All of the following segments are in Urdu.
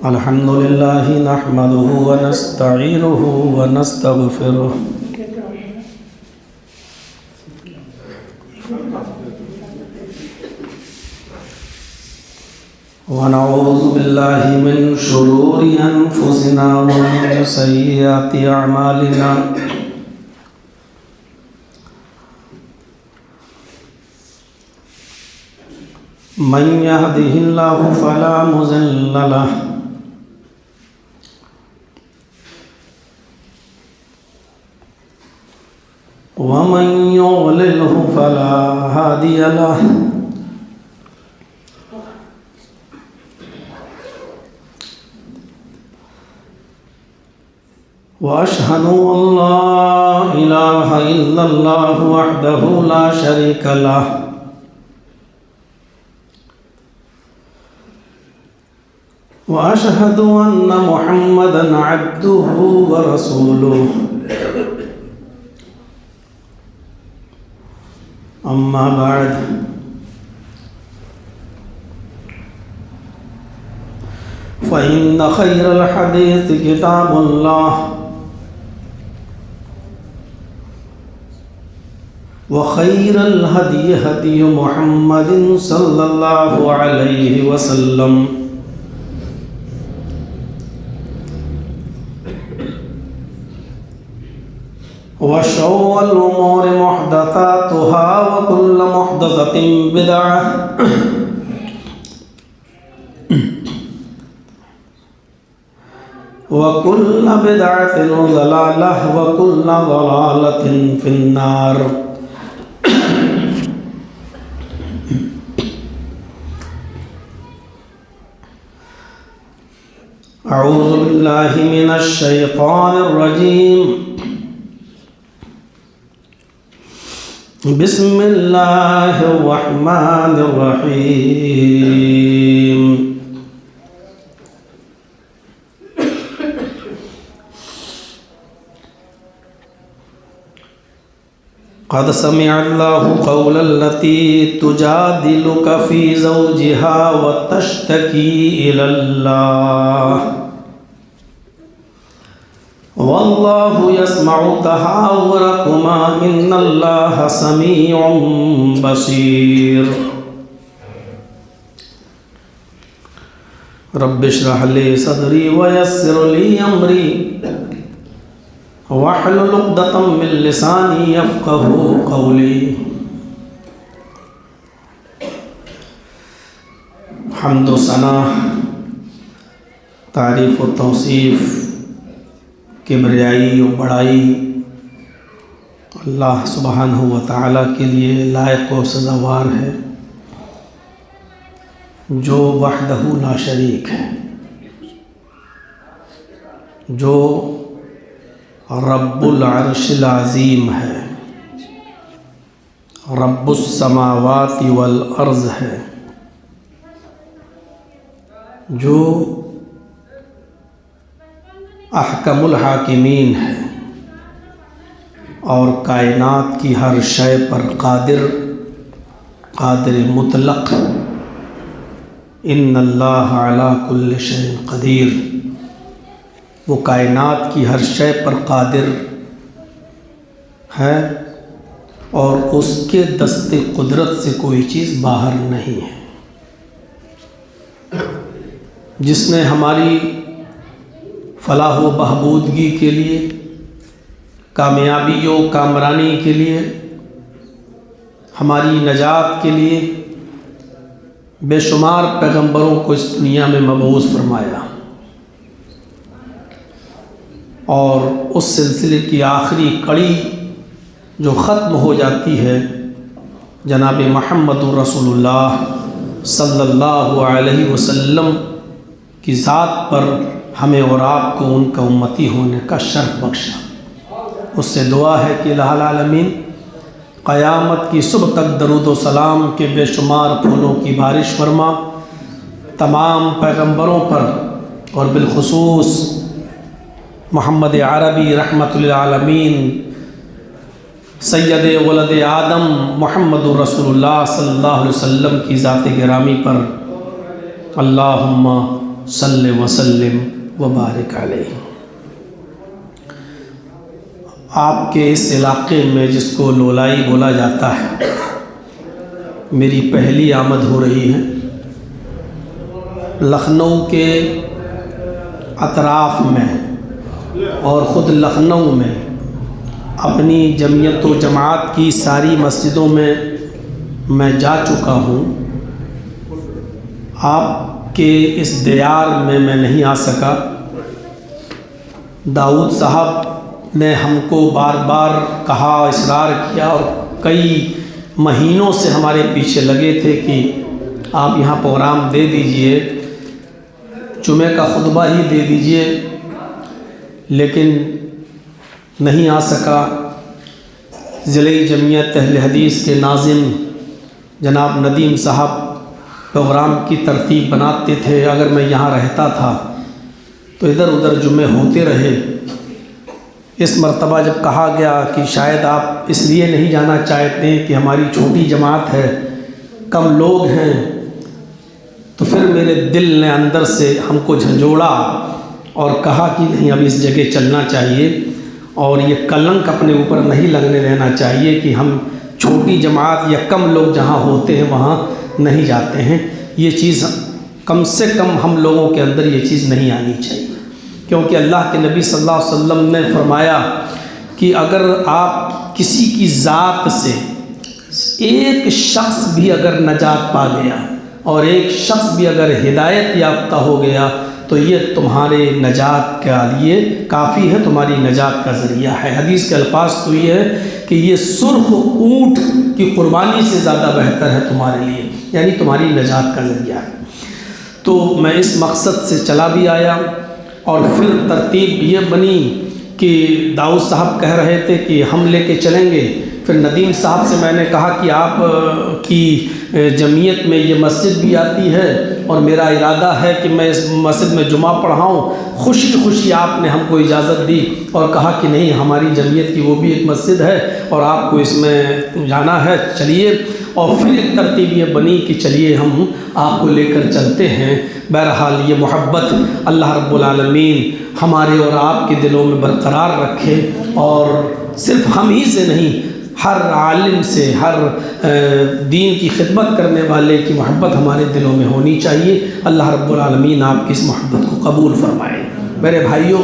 الحمد لله نحمده ونستعينه ونستغفره ونعوذ بالله من شرور أنفسنا ومن سيئات أعمالنا من يهده الله فلا مضل له ومن يضلله فلا هادي له وأشهد أن لا إله إلا الله وحده لا شريك له وأشهد أن محمدًا عبده ورسوله أما بعد فإن خير الحديث كتاب الله وخير الهدي هدي محمد صلى الله عليه وسلم وشر الأمور محدثاتها وكل محدثة بدعة وكل بدعة ضلالة وكل ضلالة في النار. أعوذ بالله من الشيطان الرجيم. بسم الله الرحمن الرحيم. قد سمع الله قول التي تجادلك في زوجها وتشتكي إلى الله والله يسمع تحاوركما إن الله سميع بصير. رب اشرح لي صدري ويسر لي أمري واحلل عقدة من لساني يفقهوا قولي. حمد و ثنا، تعریف و توصیف، کبریائی و بڑائی اللہ سبحانہ و تعالیٰ کے لیے لائق و سزاوار ہے، جو وحدہ لا شریک ہے، جو رب العرش العظیم ہے، رب السماوات والارض ہے، جو احکم الحاکمین ہے اور کائنات کی ہر شے پر قادر مطلق. ان اللہ علی کل شیء قدیر. وہ کائنات کی ہر شے پر قادر ہے اور اس کے دست قدرت سے کوئی چیز باہر نہیں ہے. جس نے ہماری فلاح و بہبودگی کے لیے، کامیابی و کامرانی کے لیے، ہماری نجات کے لیے بے شمار پیغمبروں کو اس دنیا میں مبعوث فرمایا، اور اس سلسلے کی آخری کڑی جو ختم ہو جاتی ہے جناب محمد رسول اللہ صلی اللہ علیہ وسلم کی ذات پر ہمیں اور آپ کو ان کا امتی ہونے کا شرف بخشا. اس سے دعا ہے کہ الہ العالمین قیامت کی صبح تک درود و سلام کے بے شمار پھولوں کی بارش فرما. تمام پیغمبروں پر اور بالخصوص محمد عربی رحمت للعالمین سید ولد آدم محمد رسول اللہ صلی اللہ علیہ وسلم کی ذات گرامی پر اللہم صلی وسلم وبارک علیہ۔ آپ کے اس علاقے میں جس کو لولائی بولا جاتا ہے میری پہلی آمد ہو رہی ہے۔ لکھنؤ کے اطراف میں اور خود لکھنؤ میں اپنی جمعیت و جماعت کی ساری مسجدوں میں جا چکا ہوں۔ آپ کے اس دیار میں نہیں آ سکا۔ داؤد صاحب نے ہم کو بار بار کہا، اصرار کیا اور کئی مہینوں سے ہمارے پیچھے لگے تھے کہ آپ یہاں پروگرام دے دیجئے، جمعہ کا خطبہ ہی دے دیجئے، لیکن نہیں آ سکا۔ ضلعی جمعیت اہل حدیث کے ناظم جناب ندیم صاحب پروگرام کی ترتیب بناتے تھے۔ اگر میں یہاں رہتا تھا تو ادھر ادھر جمعے ہوتے رہے۔ اس مرتبہ جب کہا گیا کہ شاید آپ اس لیے نہیں جانا چاہتے کہ ہماری چھوٹی جماعت ہے، کم لوگ ہیں، تو پھر میرے دل نے اندر سے ہم کو جھنجھوڑا اور کہا کہ نہیں، اب اس جگہ چلنا چاہیے اور یہ کلنک اپنے اوپر نہیں لگنے دینا چاہیے کہ ہم چھوٹی جماعت یا کم لوگ جہاں ہوتے ہیں وہاں نہیں جاتے ہیں۔ یہ چیز کم سے کم ہم لوگوں کے اندر یہ چیز نہیں آنی چاہیے، کیونکہ اللہ کے نبی صلی اللہ علیہ وسلم نے فرمایا کہ اگر آپ کسی کی ذات سے ایک شخص بھی اگر نجات پا گیا اور ایک شخص بھی اگر ہدایت یافتہ ہو گیا تو یہ تمہارے نجات کے لیے کافی ہے، تمہاری نجات کا ذریعہ ہے۔ حدیث کے الفاظ تو یہ ہے کہ یہ سرخ اونٹ کی قربانی سے زیادہ بہتر ہے تمہارے لیے، یعنی تمہاری نجات کا ذریعہ ہے۔ تو میں اس مقصد سے چلا بھی آیا، اور پھر ترتیب یہ بنی کہ داؤد صاحب کہہ رہے تھے کہ ہم لے کے چلیں گے۔ پھر ندیم صاحب سے میں نے کہا کہ آپ کی جمعیت میں یہ مسجد بھی آتی ہے اور میرا ارادہ ہے کہ میں اس مسجد میں جمعہ پڑھاؤں۔ خوشی خوشی آپ نے ہم کو اجازت دی اور کہا کہ نہیں، ہماری جمعیت کی وہ بھی ایک مسجد ہے اور آپ کو اس میں جانا ہے، چلیے۔ اور پھر ایک ترتیب یہ بنی کہ چلیے ہم آپ کو لے کر چلتے ہیں۔ بہرحال یہ محبت اللہ رب العالمین ہمارے اور آپ کے دلوں میں برقرار رکھے، اور صرف ہم ہی سے نہیں، ہر عالم سے، ہر دین کی خدمت کرنے والے کی محبت ہمارے دلوں میں ہونی چاہیے۔ اللہ رب العالمین آپ کی اس محبت کو قبول فرمائے۔ میرے بھائیوں،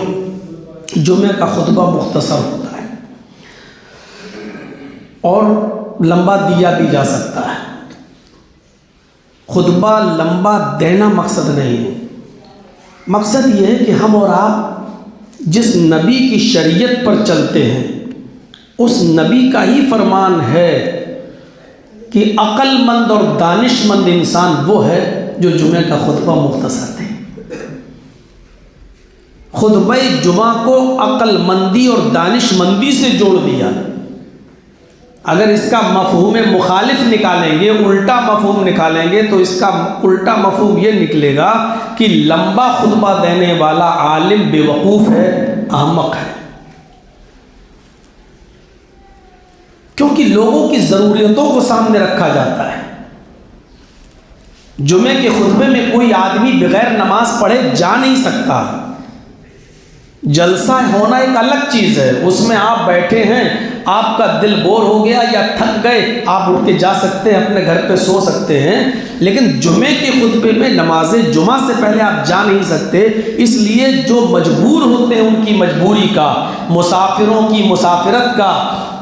جمعہ کا خطبہ مختصر ہوتا ہے اور لمبا دیا بھی جا سکتا ہے۔ خطبہ لمبا دینا مقصد نہیں ہے، مقصد یہ ہے کہ ہم اور آپ جس نبی کی شریعت پر چلتے ہیں اس نبی کا ہی فرمان ہے کہ عقل مند اور دانش مند انسان وہ ہے جو جمعہ کا خطبہ مختصر دے۔ خطبہ جمعہ کو عقل مندی اور دانش مندی سے جوڑ دیا۔ اگر اس کا مفہوم مخالف نکالیں گے، الٹا مفہوم نکالیں گے، تو اس کا الٹا مفہوم یہ نکلے گا کہ لمبا خطبہ دینے والا عالم بے وقوف ہے، احمق ہے، کیونکہ لوگوں کی ضرورتوں کو سامنے رکھا جاتا ہے۔ جمعے کے خطبے میں کوئی آدمی بغیر نماز پڑھے جا نہیں سکتا۔ جلسہ ہونا ایک الگ چیز ہے، اس میں آپ بیٹھے ہیں، آپ کا دل بور ہو گیا یا تھک گئے، آپ اٹھ کے جا سکتے ہیں، اپنے گھر پہ سو سکتے ہیں، لیکن جمعے کے خطبے میں نماز جمعہ سے پہلے آپ جا نہیں سکتے۔ اس لیے جو مجبور ہوتے ہیں ان کی مجبوری کا، مسافروں کی مسافرت کا،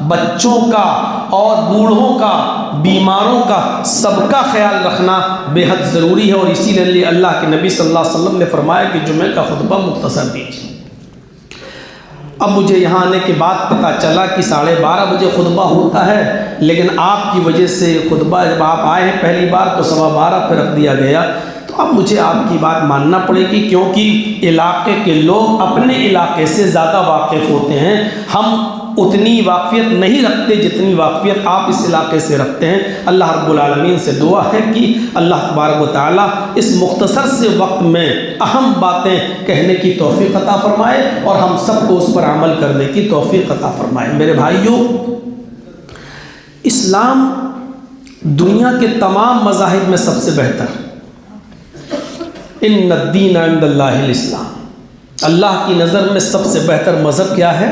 بچوں کا اور بوڑھوں کا، بیماروں کا، سب کا خیال رکھنا بے حد ضروری ہے، اور اسی لیے اللہ کے نبی صلی اللہ علیہ وسلم نے فرمایا کہ جمعے کا خطبہ مختصر دیجیے۔ اب مجھے یہاں آنے کے بعد پتہ چلا کہ 12:30 بجے خطبہ ہوتا ہے، لیکن آپ کی وجہ سے خطبہ جب آپ آئے ہیں پہلی بار تو 12:15 پہ رکھ دیا گیا۔ تو اب مجھے آپ کی بات ماننا پڑے گی، کیونکہ علاقے کے لوگ اپنے علاقے سے زیادہ واقف ہوتے ہیں۔ ہم اتنی واقفیت نہیں رکھتے جتنی واقفیت آپ اس علاقے سے رکھتے ہیں۔ اللہ رب العالمین سے دعا ہے کہ اللہ تبارک و تعالیٰ اس مختصر سے وقت میں اہم باتیں کہنے کی توفیق عطا فرمائے اور ہم سب کو اس پر عمل کرنے کی توفیق عطا فرمائے۔ میرے بھائیوں، اسلام دنیا کے تمام مذاہب میں سب سے بہتر، ان الدین عند اللہ الاسلام، اللہ کی نظر میں سب سے بہتر مذہب کیا ہے؟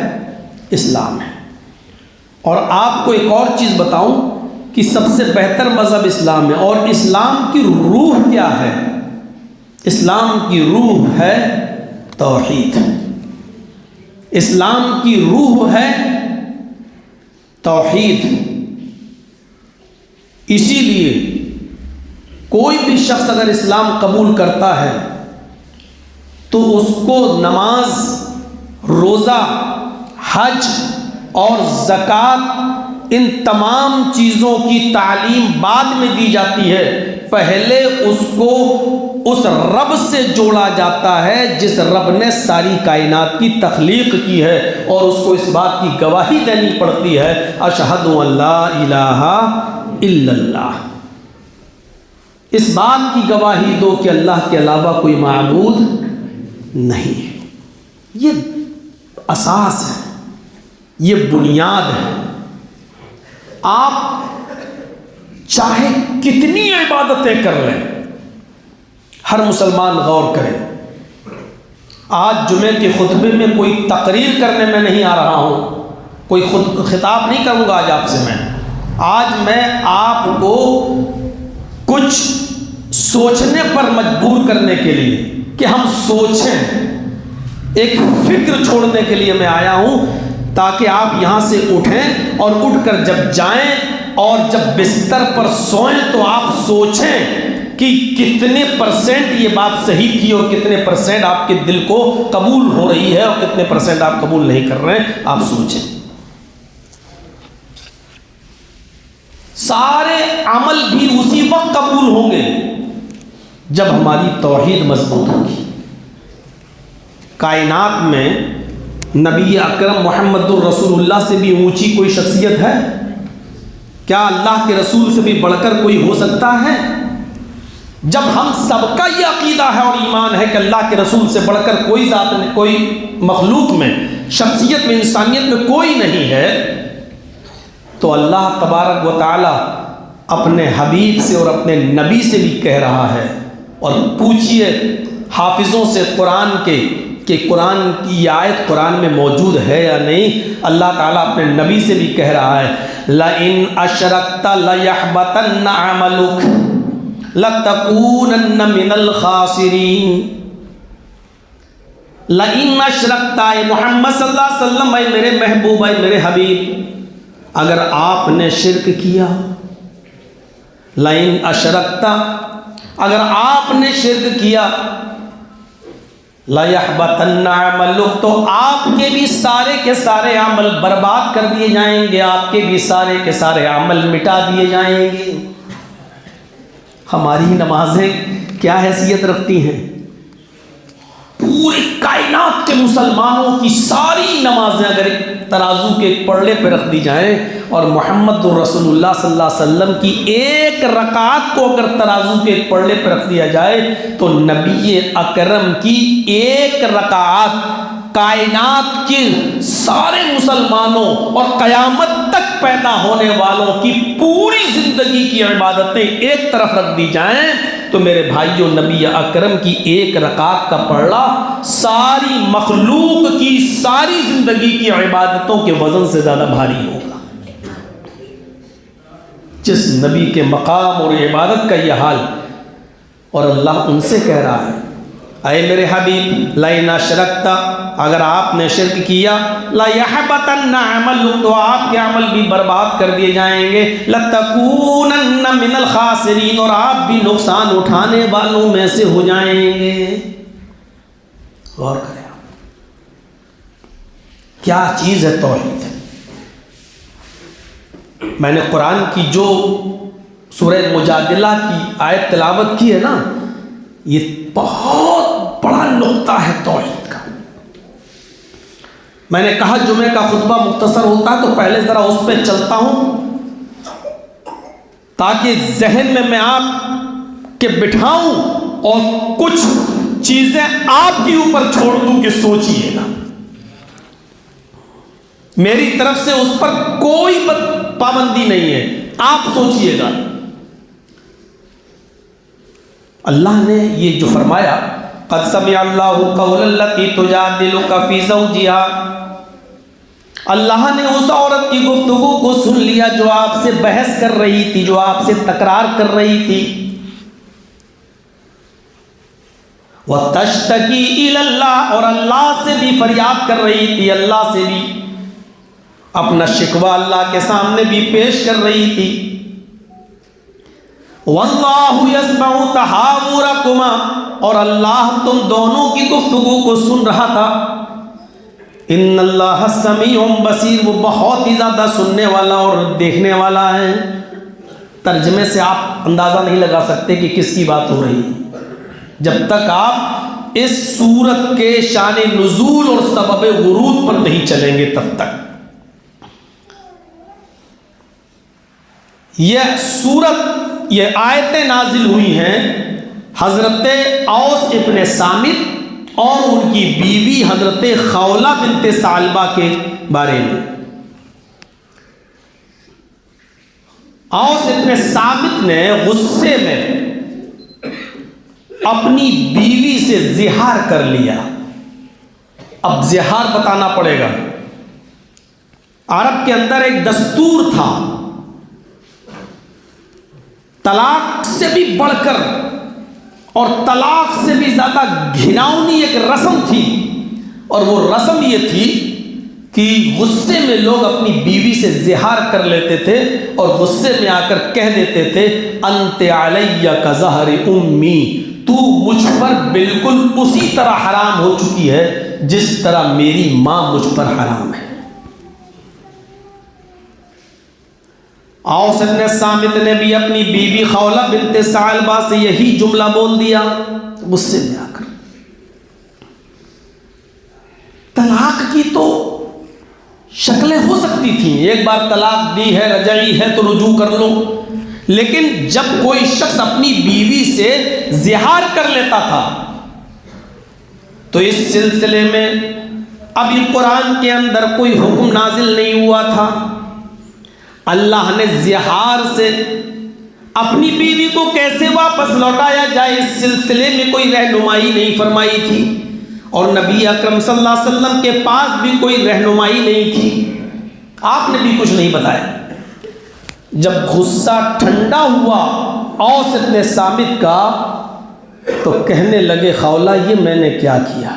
اسلام ہے۔ اور آپ کو ایک اور چیز بتاؤں کہ سب سے بہتر مذہب اسلام ہے، اور اسلام کی روح کیا ہے؟ اسلام کی روح ہے توحید۔ اسلام کی روح ہے توحید۔ اسی لیے کوئی بھی شخص اگر اسلام قبول کرتا ہے تو اس کو نماز، روزہ، حج اور زکوٰۃ، ان تمام چیزوں کی تعلیم بعد میں دی جاتی ہے۔ پہلے اس کو اس رب سے جوڑا جاتا ہے جس رب نے ساری کائنات کی تخلیق کی ہے، اور اس کو اس بات کی گواہی دینی پڑتی ہے، اشہد ان لا الہ الا اللہ۔ اس بات کی گواہی دو کہ اللہ کے علاوہ کوئی معبود نہیں ہے۔ یہ اساس ہے، یہ بنیاد ہے۔ آپ چاہے کتنی عبادتیں کر لیں، ہر مسلمان غور کرے۔ آج جمعے کے خطبے میں کوئی تقریر کرنے میں نہیں آ رہا ہوں، کوئی خطاب نہیں کروں گا آج آپ سے۔ آج میں آپ کو کچھ سوچنے پر مجبور کرنے کے لیے کہ ہم سوچیں، ایک فکر چھوڑنے کے لیے میں آیا ہوں، تاکہ آپ یہاں سے اٹھیں اور اٹھ کر جب جائیں اور جب بستر پر سوئیں تو آپ سوچیں کہ کتنے پرسنٹ یہ بات صحیح تھی اور کتنے پرسنٹ آپ کے دل کو قبول ہو رہی ہے اور کتنے پرسنٹ آپ قبول نہیں کر رہے ہیں۔ آپ سوچیں۔ سارے عمل بھی اسی وقت قبول ہوں گے جب ہماری توحید مضبوط ہوگی۔ کائنات میں نبی اکرم محمد الرسول اللہ سے بھی اونچی کوئی شخصیت ہے؟ کیا اللہ کے رسول سے بھی بڑھ کر کوئی ہو سکتا ہے؟ جب ہم سب کا یہ عقیدہ ہے اور ایمان ہے کہ اللہ کے رسول سے بڑھ کر کوئی ذات نہیں، کوئی مخلوق میں، شخصیت میں، انسانیت میں کوئی نہیں ہے، تو اللہ تبارک و تعالی اپنے حبیب سے اور اپنے نبی سے بھی کہہ رہا ہے۔ اور پوچھئے حافظوں سے قرآن کے کہ قرآن کی یہ آیت قرآن میں موجود ہے یا نہیں۔ اللہ تعالیٰ اپنے نبی سے بھی کہہ رہا ہے، لَإِنْ أَشْرَكْتَ لَيَحْبَطَنَّ عَمَلُكَ لَتَكُونَنَّ مِنَ الْخَاسِرِينَ۔ لَإِنْ أَشْرَكْتَ، اے محمد صلی اللہ علیہ وسلم، اے میرے محبوب، اے میرے حبیب، اگر آپ نے شرک کیا، لَإِنْ أَشْرَكْتَ، اگر آپ نے شرک کیا، لَيَحْبَطَنَّ عَمَلُكَ، تو آپ کے بھی سارے کے سارے عمل برباد کر دیے جائیں گے، آپ کے بھی سارے کے سارے عمل مٹا دیے جائیں گے۔ ہماری نمازیں کیا حیثیت رکھتی ہیں؟ پوری کائنات کے مسلمانوں کی ساری نمازیں اگر ایک ترازو کے ایک پلڑے پہ رکھ دی جائیں اور محمد الرسول اللہ صلی اللہ علیہ وسلم کی ایک رکعت کو اگر ترازو کے ایک پلڑے پہ رکھ دیا جائے تو نبی اکرم کی ایک رکعت کائنات کے سارے مسلمانوں اور قیامت تک پیدا ہونے والوں کی پوری زندگی کی عبادتیں ایک طرف رکھ دی جائیں تو میرے بھائیوں، نبی اکرم کی ایک رکعت کا پڑھنا ساری مخلوق کی ساری زندگی کی عبادتوں کے وزن سے زیادہ بھاری ہوگا۔ جس نبی کے مقام اور عبادت کا یہ حال، اور اللہ ان سے کہہ رہا ہے، اے میرے حبیب، لَإِنْ أَشْرَكْتَ، اگر آپ نے شرک کیا، لَيَحْبَطَنَّ عَمَلُكَ، تو آپ کے عمل بھی برباد کر دیے جائیں گے، لَتَكُونَنَّ مِنَ الْخَاسِرِينَ، اور آپ بھی نقصان اٹھانے والوں میں سے ہو جائیں گے۔ غور کریں آپ، کیا چیز ہے توحید؟ میں نے قرآن کی جو سورہ مجادلہ کی آیت تلاوت کی ہے نا، یہ بہت بڑا نقطہ ہے توحید کا۔ میں نے کہا جمعے کا خطبہ مختصر ہوتا ہے تو پہلے ذرا اس پہ چلتا ہوں تاکہ ذہن میں آپ کے بٹھاؤں اور کچھ چیزیں آپ کے اوپر چھوڑ دوں کہ سوچئے گا۔ میری طرف سے اس پر کوئی پابندی نہیں ہے، آپ سوچئے گا۔ اللہ نے یہ جو فرمایا قد سمع اللہ قول التی تجادلک فی زوجہا، اللہ نے اس عورت کی گفتگو کو سن لیا جو آپ سے بحث کر رہی تھی، جو آپ سے تکرار کر رہی تھی. وَتَشْتَكِي إِلَى اللَّهِ، اور اللہ سے بھی فریاد کر رہی تھی، اللہ سے بھی اپنا شکوہ اللہ کے سامنے بھی پیش کر رہی تھی. وَاللَّهُ يَسْمَعُ تَحَاوُرَكُمَا، اور اللہ تم دونوں کی گفتگو کو سن رہا تھا. ان اللہ سمیع بصیر، وہ بہت ہی زیادہ سننے والا اور دیکھنے والا ہے. ترجمے سے آپ اندازہ نہیں لگا سکتے کہ کس کی بات ہو رہی ہے جب تک آپ اس سورت کے شان نزول اور سبب ورود پر نہیں چلیں گے تب تک. یہ سورت، یہ آیتیں نازل ہوئی ہیں حضرت اوس ابن صامت اور ان کی بیوی حضرت خولہ بنت ثعلبہ کے بارے میں. اوس ابن صامت نے غصے میں اپنی بیوی سے زہار کر لیا. اب زہار بتانا پڑے گا. عرب کے اندر ایک دستور تھا، طلاق سے بھی بڑھ کر اور طلاق سے بھی زیادہ گھناؤنی ایک رسم تھی، اور وہ رسم یہ تھی کہ غصے میں لوگ اپنی بیوی سے زہار کر لیتے تھے اور غصے میں آ کر کہہ دیتے تھے انت علی کظہر امی، تو مجھ پر بالکل اسی طرح حرام ہو چکی ہے جس طرح میری ماں مجھ پر حرام ہے. اوس ابن صامت نے بھی اپنی بیوی خولہ بنت ثعلبہ سے یہی جملہ بول دیا غصے میں آ کر. طلاق کی تو شکلیں ہو سکتی تھیں، ایک بار طلاق دی ہے، رجعی ہے تو رجوع کر لو، لیکن جب کوئی شخص اپنی بیوی سے زہار کر لیتا تھا تو اس سلسلے میں ابھی قرآن کے اندر کوئی حکم نازل نہیں ہوا تھا. اللہ نے زہار سے اپنی بیوی کو کیسے واپس لوٹایا جائے اس سلسلے میں کوئی رہنمائی نہیں فرمائی تھی، اور نبی اکرم صلی اللہ علیہ وسلم کے پاس بھی کوئی رہنمائی نہیں تھی. آپ نے بھی کچھ نہیں بتایا. جب غصہ ٹھنڈا ہوا اوس ابن صامت کا تو کہنے لگے خولہ یہ میں نے کیا کیا،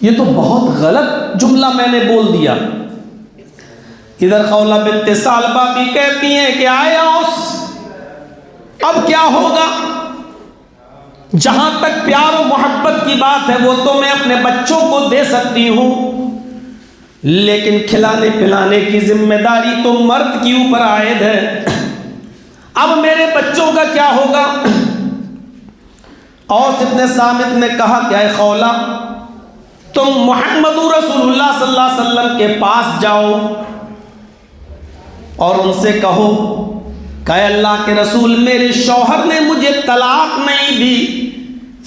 یہ تو بہت غلط جملہ میں نے بول دیا. ادھر خولہ بنت ثعلبہ بھی کہتی ہیں کہ آئے اوس اب کیا ہوگا، جہاں تک پیار و محبت کی بات ہے وہ تو میں اپنے بچوں کو دے سکتی ہوں، لیکن کھلانے پلانے کی ذمہ داری تو مرد کی اوپر عائد ہے. اب میرے بچوں کا کیا ہوگا؟ اوس ابن صامت نے کہا کہ اے خولہ تم محمد رسول اللہ صلی اللہ علیہ وسلم کے پاس جاؤ اور ان سے کہو کہ اے اللہ کے رسول میرے شوہر نے مجھے طلاق نہیں دی،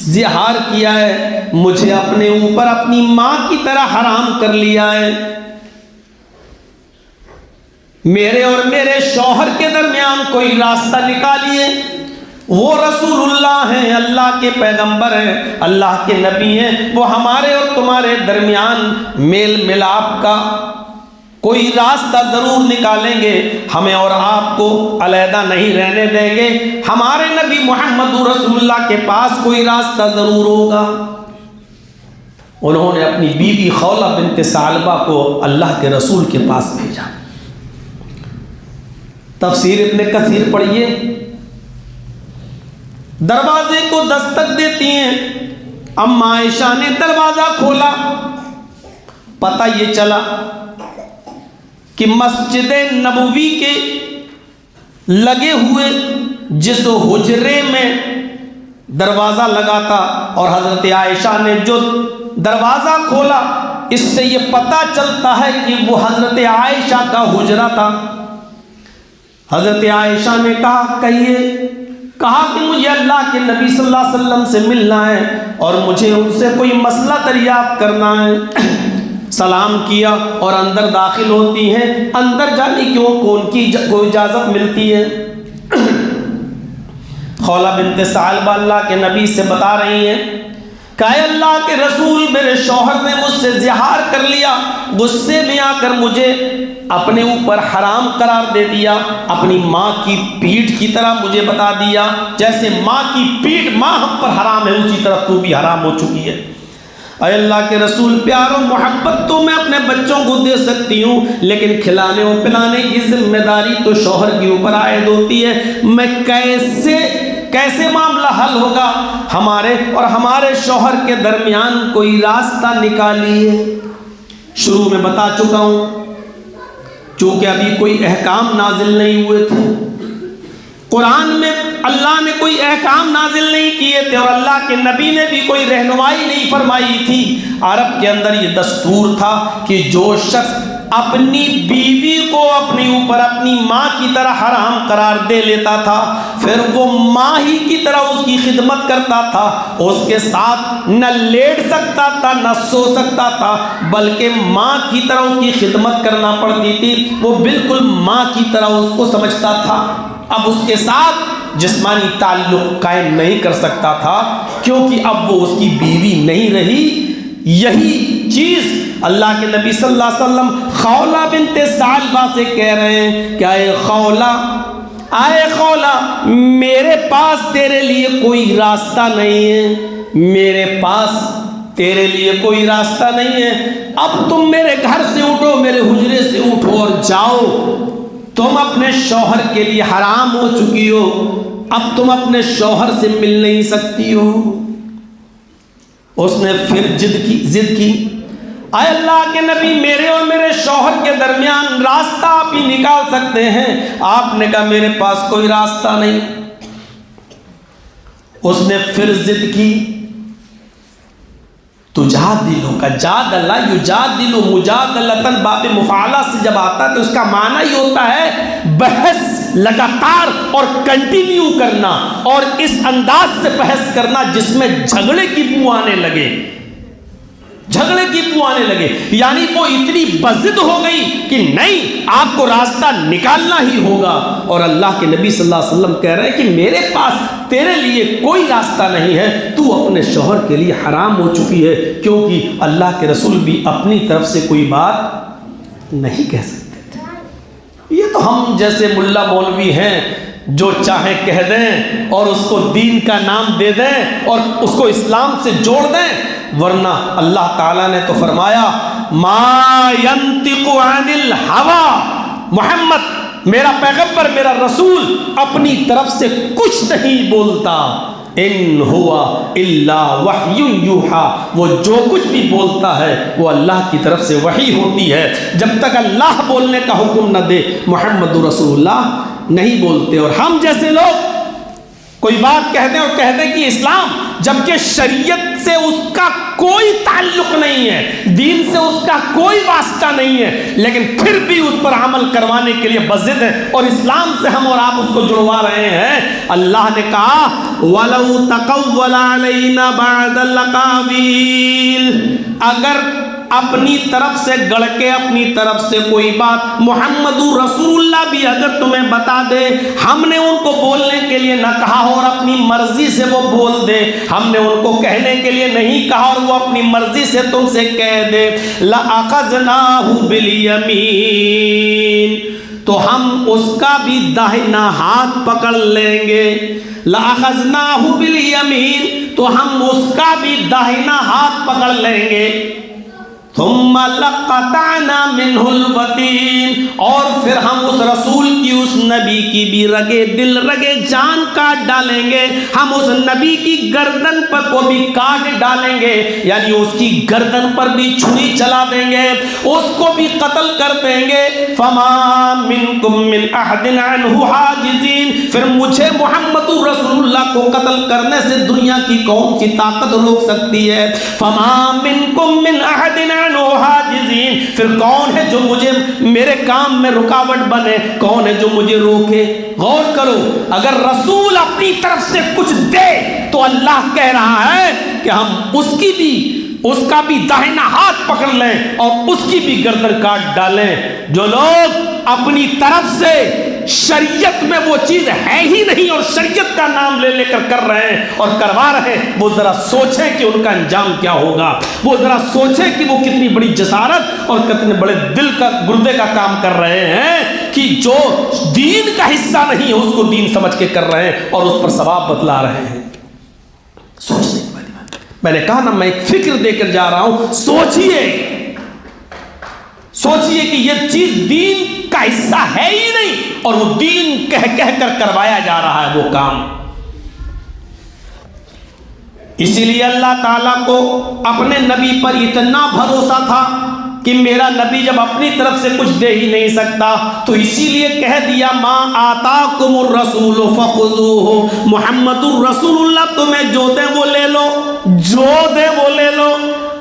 زہار کیا ہے، مجھے اپنے اوپر اپنی ماں کی طرح حرام کر لیا ہے. میرے اور میرے شوہر کے درمیان کوئی راستہ نکالیے. وہ رسول اللہ ہیں، اللہ کے پیغمبر ہیں، اللہ کے نبی ہیں، وہ ہمارے اور تمہارے درمیان میل ملاپ کا کوئی راستہ ضرور نکالیں گے، ہمیں اور آپ کو علیحدہ نہیں رہنے دیں گے. ہمارے نبی محمد رسول اللہ کے پاس کوئی راستہ ضرور ہوگا. انہوں نے اپنی بیوی خولہ بنت ثعلبہ کو اللہ کے رسول کے پاس بھیجا. تفسیر ابن کثیر پڑھیے. دروازے کو دستک دیتی ہیں، اما عائشہ نے دروازہ کھولا. پتہ یہ چلا کہ مسجد نبوی کے لگے ہوئے جس حجرے میں دروازہ لگا تھا اور حضرت عائشہ نے جو دروازہ کھولا، اس سے یہ پتہ چلتا ہے کہ وہ حضرت عائشہ کا حجرہ تھا. حضرت عائشہ نے کہا کہ مجھے اللہ کے نبی صلی اللہ علیہ وسلم سے ملنا ہے اور مجھے ان سے کوئی مسئلہ دریافت کرنا ہے. سلام کیا اور اندر داخل ہوتی ہیں. اندر جانے کی ان کی کوئی اجازت ملتی ہے؟ خولہ بنت ثعلبہ اللہ کے نبی سے بتا رہی ہیں کہ اے اللہ کے رسول، میرے شوہر نے مجھ سے زہار کر لیا، غصے میں آ کر مجھے اپنے اوپر حرام قرار دے دیا، اپنی ماں کی پیٹھ کی طرح مجھے بتا دیا، جیسے ماں کی پیٹھ ماں ہم پر حرام ہے اسی طرح تو بھی حرام ہو چکی ہے۔ اے اللہ کے رسول، پیار و محبت تو میں اپنے بچوں کو دے سکتی ہوں، لیکن کھلانے و پلانے کی ذمہ داری تو شوہر کے اوپر عائد ہوتی ہے۔ میں کیسے معاملہ حل ہوگا؟ ہمارے اور ہمارے شوہر کے درمیان کوئی راستہ نکالیے۔ شروع میں بتا چکا ہوں، چونکہ ابھی کوئی احکام نازل نہیں ہوئے تھے، قرآن میں اللہ نے کوئی احکام نازل نہیں کیے تھے، اور اللہ کے نبی نے بھی کوئی رہنمائی نہیں فرمائی تھی۔ عرب کے اندر یہ دستور تھا کہ جو شخص اپنی بیوی کو اپنے اوپر اپنی ماں کی طرح حرام قرار دے لیتا تھا، پھر وہ ماں ہی کی طرح اس کی خدمت کرتا تھا، اس کے ساتھ نہ لیٹ سکتا تھا نہ سو سکتا تھا، بلکہ ماں کی طرح اس کی خدمت کرنا پڑتی تھی، وہ بالکل ماں کی طرح اس کو سمجھتا تھا۔ اب اس کے ساتھ جسمانی تعلق قائم نہیں کر سکتا تھا، کیونکہ اب وہ اس کی بیوی نہیں رہی۔ یہی چیز اللہ کے نبی صلی اللہ علیہ وسلم خولہ بنت ثعلبہ سے کہہ رہے ہیں کہ اے خولہ، میرے پاس تیرے لیے کوئی راستہ نہیں ہے، میرے پاس تیرے لیے کوئی راستہ نہیں ہے۔ اب تم میرے گھر سے اٹھو، میرے حجرے سے اٹھو اور جاؤ، تم اپنے شوہر کے لیے حرام ہو چکی ہو، اب تم اپنے شوہر سے مل نہیں سکتی ہو۔ اس نے پھر ضد کی، اے اللہ کے نبی، میرے اور میرے شوہر کے درمیان راستہ آپ ہی نکال سکتے ہیں۔ آپ نے کہا میرے پاس کوئی راستہ نہیں۔ اس نے پھر ضد کی، تجادلو کا جادلہ یجادلو مجادلتن باب مفعلہ سے جب آتا ہے تو اس کا معنی ہی ہوتا ہے بحث لگاتار اور کنٹینیو کرنا، اور اس انداز سے بحث کرنا جس میں جھگڑے کی بو آنے لگے، یعنی وہ اتنی بضد ہو گئی کہ نہیں، آپ کو راستہ نکالنا ہی ہوگا۔ اور اللہ کے نبی صلی اللہ علیہ وسلم کہہ رہے ہیں کہ میرے پاس تیرے لیے کوئی راستہ نہیں ہے، تو اپنے شوہر کے لیے حرام ہو چکی ہے، کیونکہ اللہ کے رسول بھی اپنی طرف سے کوئی بات نہیں کہہ سکتے تھے۔ یہ تو ہم جیسے ملا مولوی ہیں جو چاہیں کہہ دیں اور اس کو دین کا نام دے دیں اور اس کو اسلام سے جوڑ دیں، ورنہ اللہ تعالیٰ نے تو فرمایا ما ینطق عن الہوی، محمد میرا پیغمبر میرا رسول اپنی طرف سے کچھ نہیں بولتا، ان ہوا الا وحی یوحی، وہ جو کچھ بھی بولتا ہے وہ اللہ کی طرف سے وحی ہوتی ہے۔ جب تک اللہ بولنے کا حکم نہ دے محمد رسول اللہ نہیں بولتے۔ اور ہم جیسے لوگ کوئی بات کہہ دیں اور کہہ دیں کہ اسلام، جبکہ شریعت سے اس کا کوئی تعلق نہیں ہے، دین سے اس کا کوئی واسطہ نہیں ہے، لیکن پھر بھی اس پر عمل کروانے کے لیے بضد ہے اور اسلام سے ہم اور آپ اس کو جڑوا رہے ہیں۔ اللہ نے کہا وَلَوْ تَقَوَّلَ عَلَيْنَا بَعْدَ الْأَقَاوِيلِ، اگر اپنی طرف سے گڑ کے اپنی طرف سے کوئی بات محمد رسول اللہ بھی اگر تمہیں بتا دے، ہم نے ان کو بولنے کے لیے نہ کہا اور اپنی مرضی سے وہ بول دے، ہم نے ان کو کہنے کے لیے نہیں کہا اور وہ اپنی مرضی سے تم سے کہہ دے، لَأَخَذْنَاهُ بِالْيَمِينِ، تو ہم اس کا بھی داہنا ہاتھ پکڑ لیں گے۔ لَأَخَذْنَاهُ بِالْيَمِينِ، تو ہم اس کا بھی داہنا ہاتھ پکڑ لیں گے۔ ثم لقطعنا منه الوتين، اور پھر ہم اس رسول کی اس نبی کی بھی رگے دل رگے جان کاٹ ڈالیں گے، ہم اس نبی کی گردن پر کو بھی کاٹ ڈالیں گے، یعنی اس کی گردن پر بھی چھری چلا دیں گے، اس کو بھی قتل کر دیں گے۔ فما منکم من احد عنہ حاجزین، پھر مجھے محمد رسول اللہ کو قتل کرنے سے دنیا کی کون سی طاقت روک سکتی ہے؟ فما منکم من احد حاجزین، پھر کون ہے جو مجھے میرے کام میں رکاوٹ بنے، کون ہے جو مجھے روکے؟ غور کرو، اگر رسول اپنی طرف سے کچھ دے تو اللہ کہہ رہا ہے کہ ہم اس کا بھی داہنا ہاتھ پکڑ لیں اور اس کی بھی گردن کاٹ ڈالیں۔ جو لوگ اپنی طرف سے شریعت میں وہ چیز ہے ہی نہیں اور شریعت کا نام لے لے کر رہے ہیں اور کروا رہے ہیں، وہ ذرا سوچیں کہ ان کا انجام کیا ہوگا، وہ ذرا سوچیں کہ وہ کتنی بڑی جسارت اور کتنے بڑے دل کا گردے کا کام کر رہے ہیں کہ جو دین کا حصہ نہیں ہے اس کو دین سمجھ کے کر رہے ہیں اور اس پر ثواب بتلا رہے ہیں۔ سوچنے کی والی بات، میں نے کہا نا میں ایک فکر دے کر جا رہا ہوں، سوچئے کہ یہ چیز دین کا حصہ ہے ہی نہیں اور وہ دین کہہ کر کروایا جا رہا ہے وہ کام۔ اسی لیے اللہ تعالیٰ کو اپنے نبی پر اتنا بھروسہ تھا کہ میرا نبی جب اپنی طرف سے کچھ دے ہی نہیں سکتا تو اسی لیے کہہ دیا ما آتاکم الرسول فخذوہ، محمد الرسول اللہ تمہیں جو دے وہ لے لو، جو دے وہ لے لو۔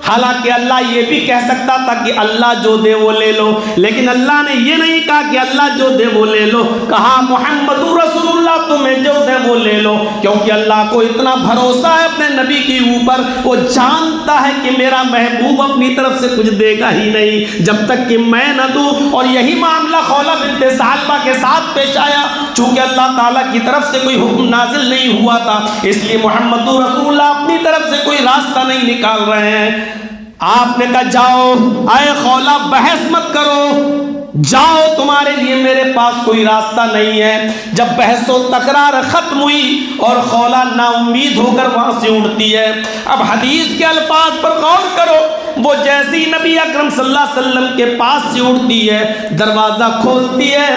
حالانکہ اللہ یہ بھی کہہ سکتا تھا کہ اللہ جو دے وہ لے لو، لیکن اللہ نے یہ نہیں کہا کہ اللہ جو دے وہ لے لو، کہا محمد رسول اللہ تمہیں جو دے وہ لے لو، کیونکہ اللہ کو اتنا بھروسہ ہے اپنے نبی کے اوپر، وہ جانتا ہے کہ میرا محبوب اپنی طرف سے کچھ دے گا ہی نہیں جب تک کہ میں نہ دوں۔ اور یہی معاملہ خولہ بنت ثعلبہ کے ساتھ پیش آیا، چونکہ اللہ تعالیٰ کی طرف سے کوئی حکم نازل نہیں ہوا تھا، اس لیے محمد رسول اللہ اپنی طرف سے کوئی راستہ نہیں نکال رہے ہیں۔ آپ نے کہا جاؤ اے خولہ بحث مت کرو، جاؤ تمہارے لیے میرے پاس کوئی راستہ نہیں ہے۔ جب بحث و تکرار ختم ہوئی اور خولہ نا امید ہو کر وہاں سے اٹھتی ہے، اب حدیث کے الفاظ پر غور کرو، وہ جیسی نبی اکرم صلی اللہ علیہ وسلم کے پاس سے اٹھتی ہے، دروازہ کھولتی ہے،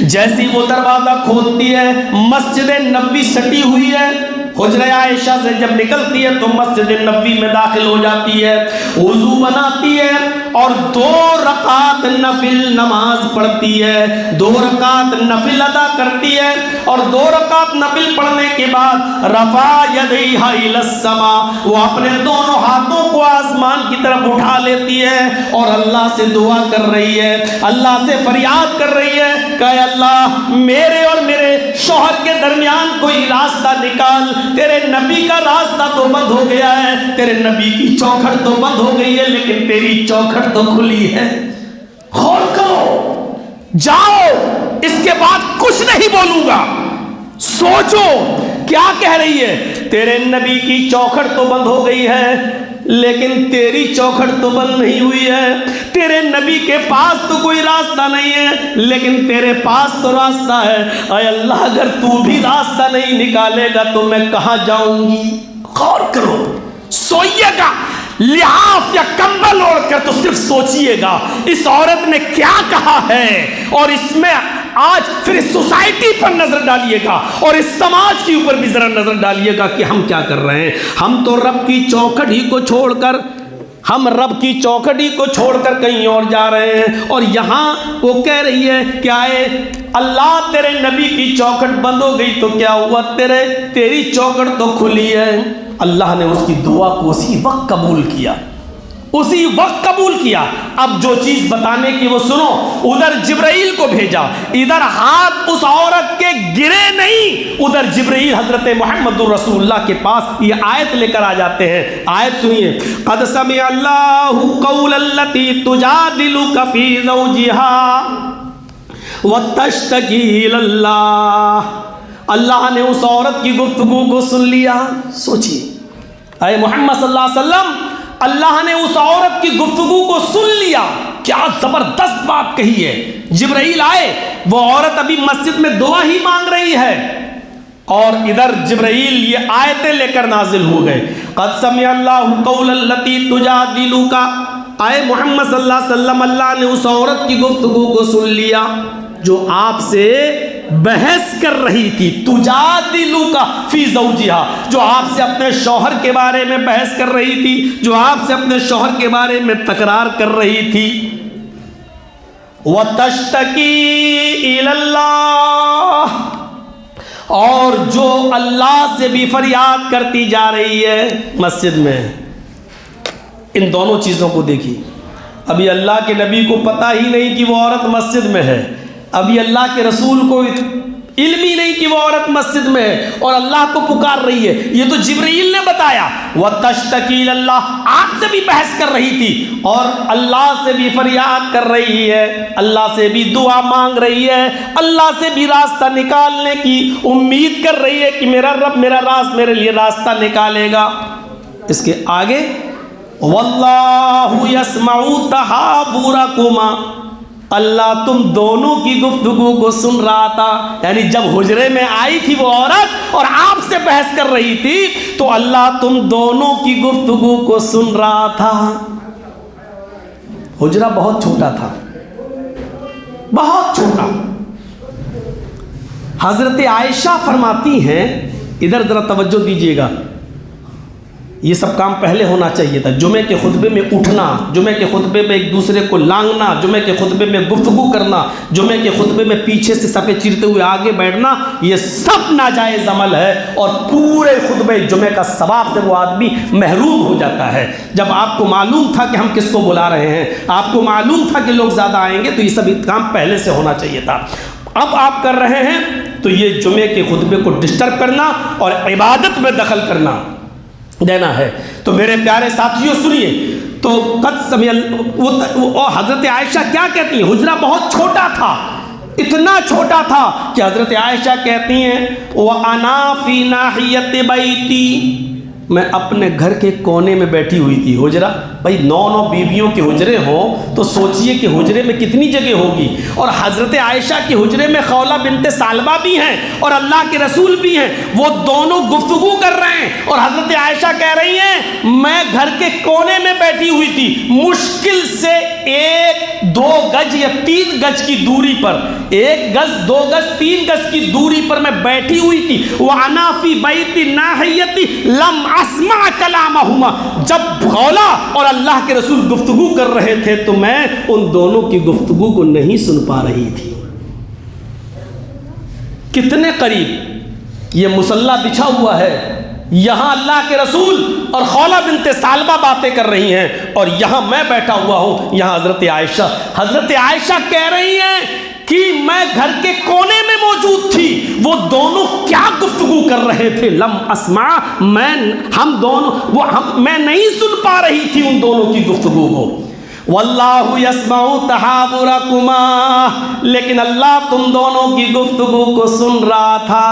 جیسی وہ دروازہ کھولتی ہے مسجد نبوی سٹی ہوئی ہے، حجرہ عائشہ سے جب نکلتی ہے تو مسجد نبوی میں داخل ہو جاتی ہے، وضو بناتی ہے اور 2 رکعت نفل نماز پڑھتی ہے، 2 رکعت نفل ادا کرتی ہے اور 2 رکعت نفل پڑھنے کے بعد رفع یدیہا الی السماء، وہ اپنے دونوں ہاتھوں کو آسمان کی طرف اٹھا لیتی ہے اور اللہ سے دعا کر رہی ہے، اللہ سے فریاد کر رہی ہے کہ اے اللہ میرے اور میرے شوہر کے درمیان کوئی راستہ نکال، تیرے نبی کا راستہ تو بند ہو گیا ہے، تیرے نبی کی چوکھٹ تو بند ہو گئی ہے لیکن تیری چوکھٹ تو کھلی ہے۔ غور کرو، جاؤ، اس کے بعد کچھ نہیں بولوں گا، سوچو کیا کہہ رہی ہے، تیرے نبی کی چوکھٹ تو بند ہو گئی ہے لیکن تیری چوکھٹ تو بند نہیں ہوئی ہے، تیرے نبی کے پاس تو کوئی راستہ نہیں ہے لیکن تیرے پاس تو راستہ ہے، اے اللہ اگر تو بھی راستہ نہیں نکالے گا تو میں کہاں جاؤں گی۔ غور کرو، سوئیے گا لحاف یا کمبل اوڑھ کر تو صرف سوچئے گا اس عورت نے کیا کہا ہے، اور اس میں آج پھر اس سوسائٹی پر نظر ڈالیے گا اور اس سماج کے اوپر بھی ذرا نظر ڈالیے گا کہ ہم کیا کر رہے ہیں۔ ہم تو رب کی چوکھٹ ہی کو چھوڑ کر کہیں اور جا رہے ہیں، اور یہاں وہ کہہ رہی ہے کہ آئے اللہ تیرے نبی کی چوکھٹ بند ہو گئی تو کیا ہوا، تیری چوکھٹ تو کھلی ہے۔ اللہ نے اس کی دعا کو اسی وقت قبول کیا۔ اب جو چیز بتانے کی وہ سنو، ادھر جبرائیل کو بھیجا، ادھر ہاتھ اس عورت کے گرے نہیں، ادھر جبرائیل حضرت محمد رسول اللہ کے پاس یہ آیت لے کر آ جاتے ہیں۔ آیت سنیے، قد سمع اللہ قول التی تجادلک فی زوجہا وتشتکی الی اللہ، اللہ نے اس عورت کی گفتگو کو سن لیا۔ سوچیے اے محمد صلی اللہ علیہ وسلم، اللہ نے اس عورت کی گفتگو کو سن لیا، کیا زبردست بات کہی ہے۔ جبرائیل آئے، وہ عورت ابھی مسجد میں دعا ہی مانگ رہی ہے اور ادھر جبرائیل یہ آیتیں لے کر نازل ہو گئے۔ قد سمع اللہ قول التی تجادلک، اے محمد صلی اللہ علیہ وسلم اللہ نے اس عورت کی گفتگو کو سن لیا جو آپ سے بحث کر رہی تھی، تجادلک فی زوجہا، جو آپ سے اپنے شوہر کے بارے میں بحث کر رہی تھی، جو آپ سے اپنے شوہر کے بارے میں تکرار کر رہی تھی۔ وتشتکی الی اللہ، اور جو اللہ سے بھی فریاد کرتی جا رہی ہے مسجد میں۔ ان دونوں چیزوں کو دیکھیے، ابھی اللہ کے نبی کو پتہ ہی نہیں کہ وہ عورت مسجد میں ہے، ابھی اللہ کے رسول کو علم ہی نہیں کہ وہ عورت مسجد میں ہے اور اللہ کو پکار رہی ہے، یہ تو جبرائیل نے بتایا۔ وَتَشْتَكِي إِلَى اللَّهِ، آپ سے بھی بحث کر رہی تھی اور اللہ سے بھی فریاد کر رہی ہے، اللہ سے بھی دعا مانگ رہی ہے، اللہ سے بھی راستہ نکالنے کی امید کر رہی ہے کہ میرا رب میرا راز میرے لیے راستہ نکالے گا۔ اس کے آگے وَاللَّهُ يَسْمَعُ تَحَاوُرَكُمَا، اللہ تم دونوں کی گفتگو کو سن رہا تھا، یعنی جب حجرے میں آئی تھی وہ عورت اور آپ سے بحث کر رہی تھی تو اللہ تم دونوں کی گفتگو کو سن رہا تھا۔ حجرہ بہت چھوٹا تھا، بہت چھوٹا۔ حضرت عائشہ فرماتی ہیں، ادھر ذرا توجہ دیجیے گا، یہ سب کام پہلے ہونا چاہیے تھا۔ جمعے کے خطبے میں اٹھنا، جمعے کے خطبے میں ایک دوسرے کو لانگنا، جمعے کے خطبے میں گفتگو کرنا، جمعے کے خطبے میں پیچھے سے صفحے چیرتے ہوئے آگے بیٹھنا، یہ سب ناجائز عمل ہے اور پورے خطبے جمعے کا ثواب سے وہ آدمی محروم ہو جاتا ہے۔ جب آپ کو معلوم تھا کہ ہم کس کو بلا رہے ہیں، آپ کو معلوم تھا کہ لوگ زیادہ آئیں گے، تو یہ سب کام پہلے سے ہونا چاہیے تھا۔ اب آپ کر رہے ہیں تو یہ جمعے کے خطبے کو ڈسٹرب کرنا اور عبادت میں دخل کرنا دینا ہے۔ تو میرے پیارے ساتھیوں سنیے، تو قد سمع حضرت عائشہ کیا کہتی ہیں؟ حجرہ بہت چھوٹا تھا، اتنا چھوٹا تھا کہ حضرت عائشہ کہتی ہیں وَأَنَا فِي نَاحِيَةِ بَيْتِي، میں اپنے گھر کے کونے میں بیٹھی ہوئی تھی۔ حجرہ بھائی 9 بیویوں کے حجرے ہوں تو سوچئے کہ حجرے میں کتنی جگہ ہوگی، اور حضرت عائشہ کے حجرے میں خولہ بنت ثعلبہ بھی ہیں اور اللہ کے رسول بھی ہیں، وہ دونوں گفتگو کر رہے ہیں اور حضرت عائشہ کہہ رہی ہیں میں گھر کے کونے میں بیٹھی ہوئی تھی، مشکل سے 1-2 گز یا 3 گز کی دوری پر، 1 گز 2 گز 3 گز کی دوری پر میں بیٹھی ہوئی تھی۔ وَأَنَا فِي بَيْتِ نَاحِيَةِ لَمْ اسمع کلامہما، جب خولہ اور اللہ کے رسول گفتگو کر رہے تھے تو میں ان دونوں کی گفتگو کو نہیں سن پا رہی تھی۔ کتنے قریب یہ مصلی بچھا ہوا ہے، یہاں اللہ کے رسول اور خولہ بنت ثعلبہ باتیں کر رہی ہیں اور یہاں میں بیٹھا ہوا ہوں، یہاں حضرت عائشہ کہہ رہی ہیں کہ میں گھر کے کونے میں موجود تھی، وہ دونوں کیا گفتگو کر رہے تھے، لم اسمع، میں نہیں سن پا رہی تھی ان دونوں کی گفتگو کو۔ واللہ یسمع تحاورکما، لیکن اللہ تم دونوں کی گفتگو کو سن رہا تھا۔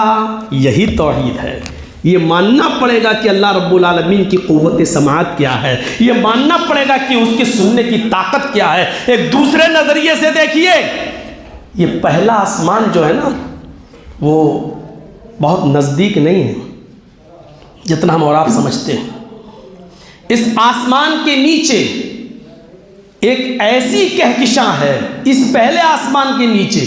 یہی توحید ہے، یہ ماننا پڑے گا کہ اللہ رب العالمین کی قوت سماعت کیا ہے، یہ ماننا پڑے گا کہ اس کے سننے کی طاقت کیا ہے۔ ایک دوسرے نظریے سے دیکھیے، یہ پہلا آسمان جو ہے نا وہ بہت نزدیک نہیں ہے جتنا ہم اور آپ سمجھتے ہیں۔ اس آسمان کے نیچے ایک ایسی کہکشاں ہے، اس پہلے آسمان کے نیچے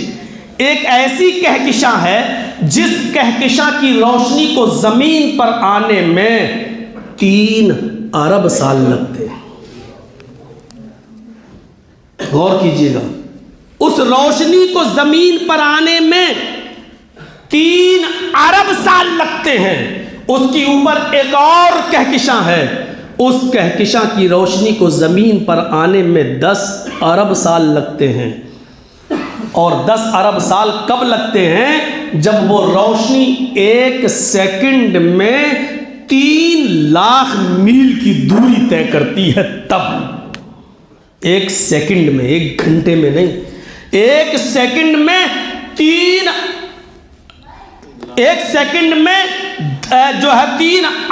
ایک ایسی کہکشاں ہے جس کہکشاں کی روشنی کو زمین پر آنے میں 3 ارب سال لگتے ہیں۔ غور کیجئے گا، اس روشنی کو زمین پر آنے میں 3 ارب سال لگتے ہیں۔ اس کے اوپر ایک اور کہکشاں ہے، اس کہکشاں کی روشنی کو زمین پر آنے میں 10 ارب سال لگتے ہیں۔ اور 10 ارب سال کب لگتے ہیں؟ جب وہ روشنی 1 سیکنڈ میں 3 لاکھ میل کی دوری طے کرتی ہے، تب 1 سیکنڈ میں، 1 گھنٹے میں نہیں، 1 سیکنڈ میں 3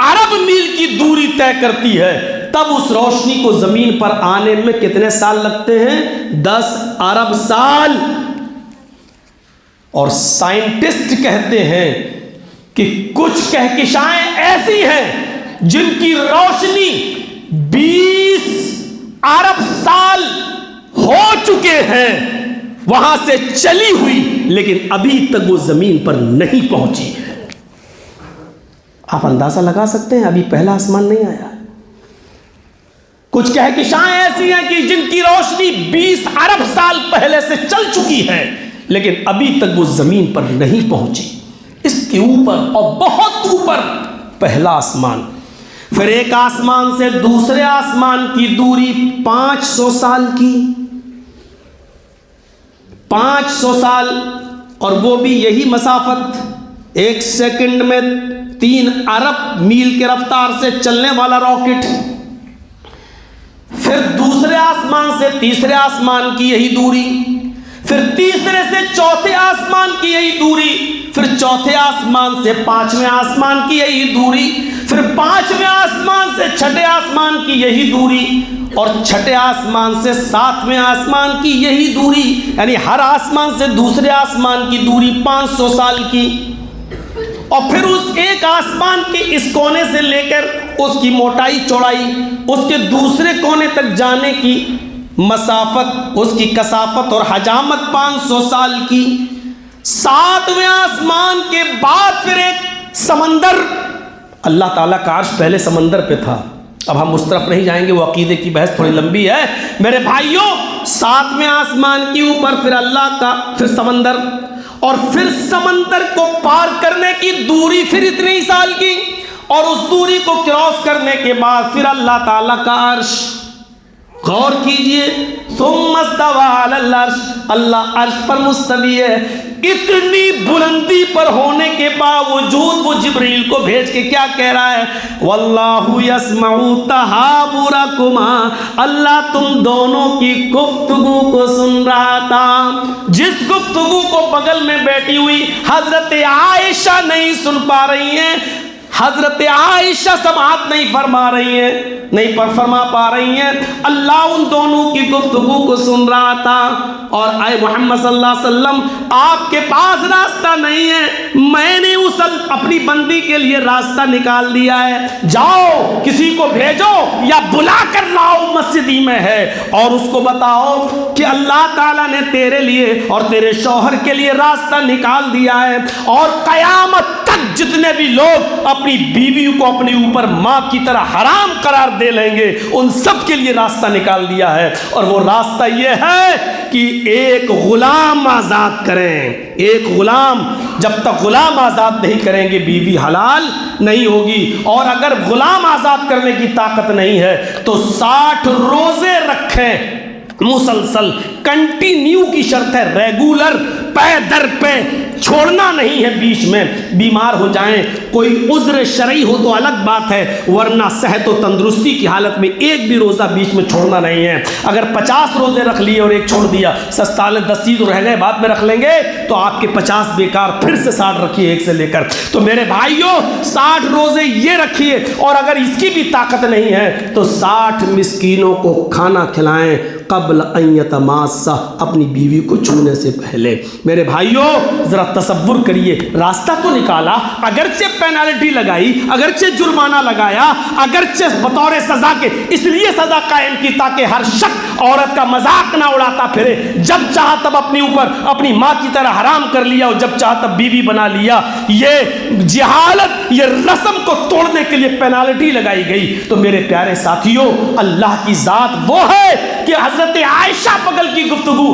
ارب میل کی دوری طے کرتی ہے، تب اس روشنی کو زمین پر آنے میں کتنے سال لگتے ہیں؟ 10 ارب سال۔ اور سائنٹسٹ کہتے ہیں کہ کچھ کہکشائیں ایسی ہیں جن کی روشنی 20 ارب سال ہو چکے ہیں وہاں سے چلی ہوئی، لیکن ابھی تک وہ زمین پر نہیں پہنچی ہے۔ آپ اندازہ لگا سکتے ہیں، ابھی پہلا آسمان نہیں آیا۔ کچھ کہکشائیں ایسی ہیں کہ جن کی روشنی 20 ارب سال پہلے سے چل چکی ہے، لیکن ابھی تک وہ زمین پر نہیں پہنچی۔ اس کے اوپر اور بہت اوپر پہلا آسمان، پھر ایک آسمان سے دوسرے آسمان کی دوری 500 سال کی، 500 سال اور وہ بھی یہی مسافت 1 سیکنڈ میں 3 ارب میل کے رفتار سے چلنے والا راکٹ، پھر دوسرے آسمان سے تیسرے آسمان کی یہی دوری، پھر تیسرے سے چوتھے آسمان کی یہی دوری، پھر چوتھے آسمان سے 5ویں آسمان کی یہی دوری، پھر 5ویں آسمان سے 6ٹھے آسمان کی یہی دوری، اور 6ٹھے آسمان سے 7ویں آسمان کی یہی دوری، یعنی ہر آسمان سے دوسرے آسمان کی دوری 500 سال کی، اور پھر اس ایک آسمان کے اس کونے سے لے کر اس کی موٹائی چوڑائی اس کے دوسرے کونے تک جانے کی مسافت، اس کی کثافت اور حجامت 500 سال کی۔ 7ویں آسمان کے بعد پھر ایک سمندر، اللہ تعالیٰ کا عرش پہلے سمندر پہ تھا، اب ہم اس طرف نہیں جائیں گے، وہ عقیدے کی بحث تھوڑی لمبی ہے میرے بھائیوں۔ 7ویں آسمان کے اوپر پھر اللہ کا، پھر سمندر، اور پھر سمندر کو پار کرنے کی دوری پھر اتنے ہی سال کی، اور اس دوری کو کراس کرنے کے بعد پھر اللہ تعالیٰ کا عرش۔ غور کیجئے، ثم استوى علی العرش، اللہ عرش پر مستوی ہے۔ اتنی بلندی پر ہونے کے باوجود وہ جبریل کو بھیج کے کیا کہہ رہا ہے؟ واللہ یسمع تحاورکما، اللہ تم دونوں کی گفتگو کو سن رہا تھا۔ جس گفتگو کو بغل میں بیٹھی ہوئی حضرت عائشہ نہیں سن پا رہی ہیں، حضرت عائشہ سماعت نہیں فرما رہی ہیں، نہیں فرما پا رہی ہیں، اللہ ان دونوں کی گفتگو کو سن رہا تھا۔ اور اے محمد صلی اللہ علیہ وسلم، آپ کے پاس راستہ نہیں ہے، میں نے اس اپنی بندی کے لیے راستہ نکال دیا ہے، جاؤ کسی کو بھیجو یا بلا کر لاؤ، مسجد ہی میں ہے، اور اس کو بتاؤ کہ اللہ تعالیٰ نے تیرے لیے اور تیرے شوہر کے لیے راستہ نکال دیا ہے، اور قیامت تک جتنے بھی لوگ اپنی بیوی کو اپنے اوپر ماں کی طرح حرام قرار دے لیں گے، ان سب کے لیے راستہ نکال دیا ہے، اور وہ راستہ یہ ہے کہ ایک غلام آزاد کریں۔ ایک غلام، جب تک غلام آزاد نہیں کریں گے بیوی حلال نہیں ہوگی، اور اگر غلام آزاد کرنے کی طاقت نہیں ہے تو 60 روزے رکھیں مسلسل، کنٹینیو کی شرط ہے، ریگولر، پے در پہ، چھوڑنا نہیں ہے، بیچ میں بیمار ہو جائیں، کوئی عذر شرعی ہو تو الگ بات ہے، ورنہ صحت و تندرستی کی حالت میں ایک بھی روزہ بیچ میں چھوڑنا نہیں ہے۔ اگر 50 روزے رکھ لیے اور ایک چھوڑ دیا، سستالے 10 ہی تو رہ گئے، بعد میں رکھ لیں گے تو آپ کے 50 بیکار، پھر سے 60 رکھیے ایک سے لے کر۔ تو میرے بھائیوں 60 روزے یہ رکھیے، اور اگر اس کی بھی طاقت نہیں ہے تو 60 مسکینوں کو کھانا کھلائیں قبل ان یتماسا، اپنی بیوی کو چھونے سے پہلے۔ میرے بھائیوں ذرا تصور کریے، راستہ تو نکالا، اگرچہ پینالٹی لگائی، اگرچہ جرمانہ لگایا، اگرچہ بطور سزا کے اس لیے سزا قائم کی تاکہ ہر شخص عورت کا مذاق نہ اڑاتا پھرے، جب چاہا تب اپنی اوپر اپنی ماں کی طرح حرام کر لیا اور جب چاہا تب بیوی بنا لیا۔ یہ جہالت، یہ رسم کو توڑنے کے لیے پینالٹی لگائی گئی۔ تو میرے پیارے ساتھیوں، اللہ کی ذات وہ ہے کہ حضرت عائشہ بغل کی گفتگو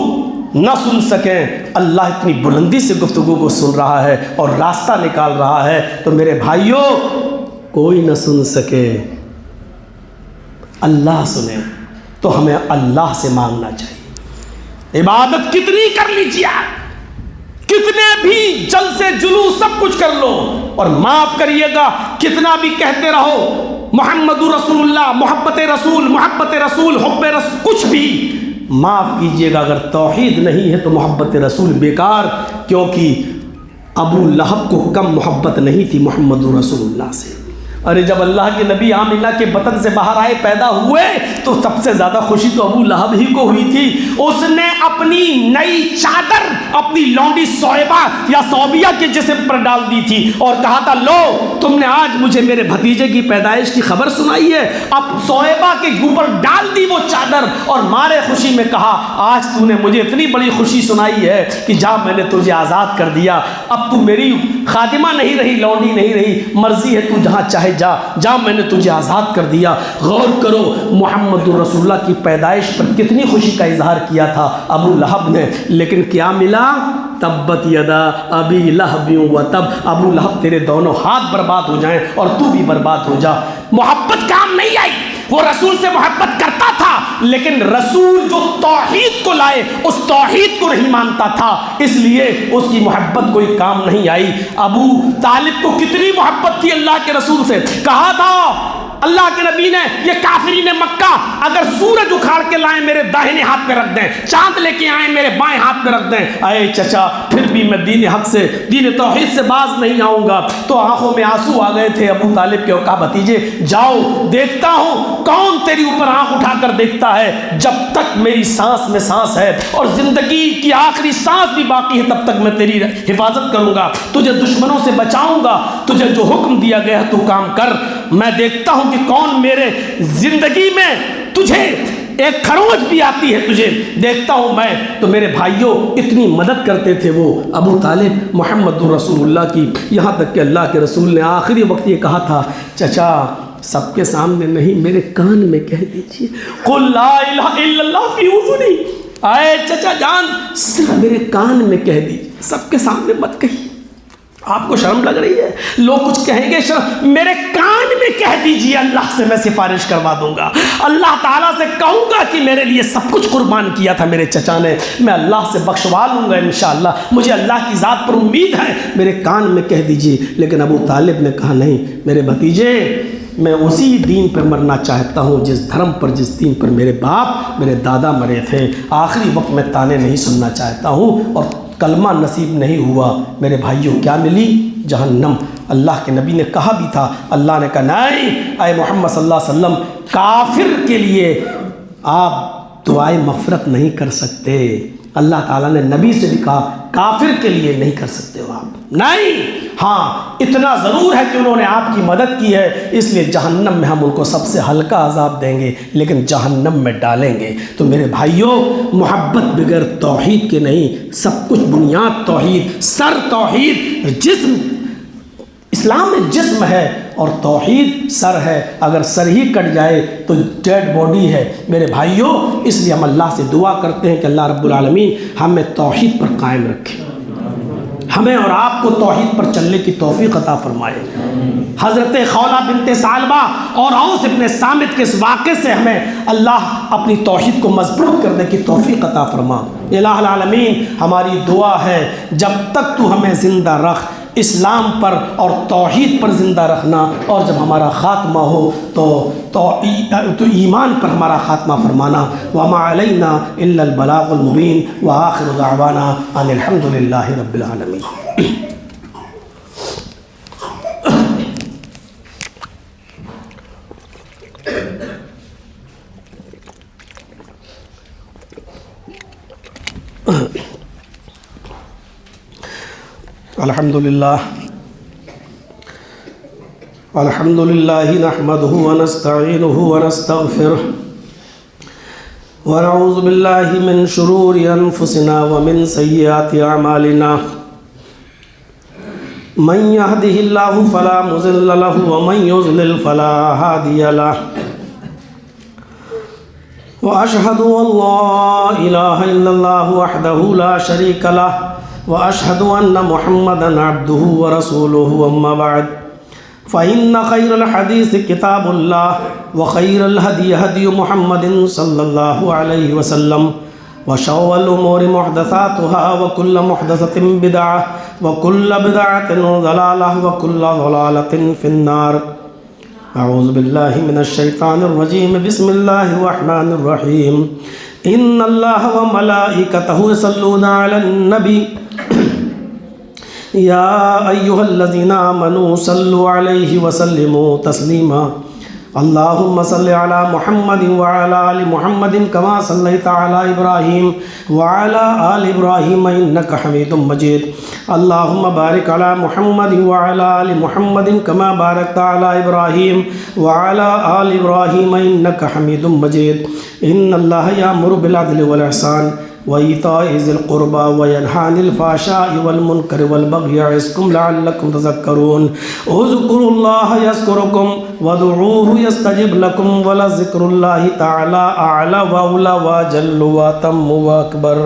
نہ سن سکیں، اللہ اتنی بلندی سے گفتگو کو سن رہا ہے اور راستہ نکال رہا ہے۔ تو میرے بھائیوں، کوئی نہ سن سکے، اللہ سنے، تو ہمیں اللہ سے مانگنا چاہیے۔ عبادت کتنی کر لیجیے، کتنے بھی جلسے جلوس سب کچھ کر لو، اور معاف کریے گا کتنا بھی کہتے رہو محمد رسول اللہ، محبت رسول، حب رسول، کچھ بھی معاف کیجئے گا، اگر توحید نہیں ہے تو محبت رسول بیکار، کیونکہ ابو لہب کو کم محبت نہیں تھی محمد رسول اللہ سے۔ ارے جب اللہ کے نبی آمنہ کے بطن سے باہر آئے، پیدا ہوئے، تو سب سے زیادہ خوشی تو ابو لہب ہی کو ہوئی تھی۔ اس نے اپنی نئی چادر اپنی لونڈی صعیبہ یا صوبیہ کے جسم پر ڈال دی تھی اور کہا تھا، لو تم نے آج مجھے میرے بھتیجے کی پیدائش کی خبر سنائی ہے۔ اب صعیبہ کے اوپر ڈال دی وہ چادر اور مارے خوشی میں کہا، آج تو نے مجھے اتنی بڑی خوشی سنائی ہے کہ جا، میں نے تجھے آزاد کر دیا، اب تو میری خادمہ نہیں رہی، لونڈی نہیں رہی، مرضی ہے تو جہاں چاہے جا، میں نے تجھے آزاد کر دیا۔ غور کرو، محمد رسول اللہ کی پیدائش پر کتنی خوشی کا اظہار کیا تھا ابو لہب نے، لیکن کیا ملا؟ تبت یدا ابی لہب و تب، ابو لہب تیرے دونوں ہاتھ برباد ہو جائیں اور تو بھی برباد ہو جا۔ محبت کام نہیں آئی، وہ رسول سے محبت کرتا تھا لیکن رسول جو توحید کو لائے اس توحید کو نہیں مانتا تھا، اس لیے اس کی محبت کوئی کام نہیں آئی۔ ابو طالب کو کتنی محبت تھی اللہ کے رسول سے، کہا تھا اللہ کے نبی نے یہ کافرین مکہ اگر سورج اکھاڑ کے لائیں میرے داہنے ہاتھ پہ رکھ دیں، چاند لے کے آئیں میرے بائیں ہاتھ پہ رکھ دیں، اے چچا پھر بھی میں دین حق سے، دین توحید سے باز نہیں آؤں گا۔ تو آنکھوں میں آنسو آ گئے تھے ابو طالب کے، اور کہا بھتیجے جاؤ، دیکھتا ہوں کون تیری اوپر آنکھ اٹھا کر دیکھتا ہے، جب تک میری سانس میں سانس ہے اور زندگی کی آخری سانس بھی باقی ہے تب تک میں تیری حفاظت کروں گا، تجھے دشمنوں سے بچاؤں گا، تجھے جو حکم دیا گیا تو کام کر، میں دیکھتا ہوں کہ کون میرے زندگی میں تجھے ایک کھروچ بھی آتی ہے، تجھے دیکھتا ہوں میں۔ تو میرے بھائیوں اتنی مدد کرتے تھے وہ ابو طالب محمد رسول اللہ کی، یہاں تک کہ اللہ کے رسول نے آخری وقت یہ کہا تھا چچا سب کے سامنے نہیں میرے کان میں کہہ دیجئے قل لا الہ الا اللہ فی اذنی، اے چچا جان صرف میرے کان میں کہہ دیجئے، سب کے سامنے مت کہیے، آپ کو شرم لگ رہی ہے، لوگ کچھ کہیں گے شرم، میرے کان میں کہہ دیجئے، اللہ سے میں سفارش کروا دوں گا، اللہ تعالیٰ سے کہوں گا کہ میرے لیے سب کچھ قربان کیا تھا میرے چچا نے، میں اللہ سے بخشوا لوں گا انشاءاللہ، مجھے اللہ کی ذات پر امید ہے، میرے کان میں کہہ دیجئے۔ لیکن ابو طالب نے کہا نہیں میرے بھتیجے، میں اسی دین پر مرنا چاہتا ہوں جس دھرم پر، جس دین پر میرے باپ میرے دادا مرے تھے، آخری وقت میں تانے نہیں سننا چاہتا ہوں، اور کلمہ نصیب نہیں ہوا۔ میرے بھائیوں کیا ملی؟ جہنم۔ اللہ کے نبی نے کہا بھی تھا، اللہ نے کہا نہیں اے محمد صلی اللہ علیہ وسلم، کافر کے لیے آپ دعائے مغفرت نہیں کر سکتے، اللہ تعالیٰ نے نبی سے بھی کہا کافر کے لیے نہیں کر سکتے ہو آپ، نہیں، ہاں اتنا ضرور ہے کہ انہوں نے آپ کی مدد کی ہے، اس لیے جہنم میں ہم ان کو سب سے ہلکا عذاب دیں گے لیکن جہنم میں ڈالیں گے۔ تو میرے بھائیوں محبت بغیر توحید کے نہیں، سب کچھ بنیاد توحید، سر توحید، جسم اسلام میں جسم ہے اور توحید سر ہے، اگر سر ہی کٹ جائے تو ڈیڈ باڈی ہے میرے بھائیوں۔ اس لیے ہم اللہ سے دعا کرتے ہیں کہ اللہ رب العالمین ہمیں توحید پر قائم رکھے، ہمیں اور آپ کو توحید پر چلنے کی توفیق عطا فرمائے۔ حضرت خولہ بنت ثعلبہ اور اوس ابن صامت کے اس واقعے سے ہمیں اللہ اپنی توحید کو مضبوط کرنے کی توفیق عطا فرما۔ الہ العالمین ہماری دعا ہے جب تک تو ہمیں زندہ رکھ، اسلام پر اور توحید پر زندہ رکھنا، اور جب ہمارا خاتمہ ہو تو ایمان پر ہمارا خاتمہ فرمانا۔ وما علینا الا البلاغ المبین، وآخر دعوانا ان الحمد للہ رب العالمین۔ الحمدللہ نحمده ونستعینه ونستغفره ونعوذ باللہ من شرور انفسنا ومن سیئات اعمالنا، من يهده اللہ فلا مضل له ومن يضلل فلا هادی له، واشهد ان لا الہ الا اللہ وحدہ لا شریک له، واشهد ان محمدا عبده ورسوله، اما بعد فإن خير الحديث كتاب الله وخير الهدي هدي محمد صلى الله عليه وسلم، وشر الأمور محدثاتها وكل محدثة بدعة وكل بدعة ضلالة وكل ضلالة في النار۔ أعوذ بالله من الشيطان الرجيم، بسم الله الرحمن الرحيم، إن الله وملائكته يصلون على النبي يا أيها الذين آمنوا صلوا عليه وسلموا تسليما، اللهم صل على محمد وعلى آل محمد كما صليت على إبراهيم وعلى آل إبراهيم إنك حميد مجيد، اللهم بارك على محمد وعلى آل محمد كما باركت على إبراهيم وعلى آل إبراهيم إنك حميد مجيد، إن الله يأمر بالعدل والإحسان وإيتاء ذي القربى وينهى عن الفحشاء والمنكر والبغي يعظكم لعلكم تذكرون، اذكروا الله يذكركم وادعوه يستجب لكم ولذكر الله تعالى أعلى وأولى وأجل وأتم وأكبر۔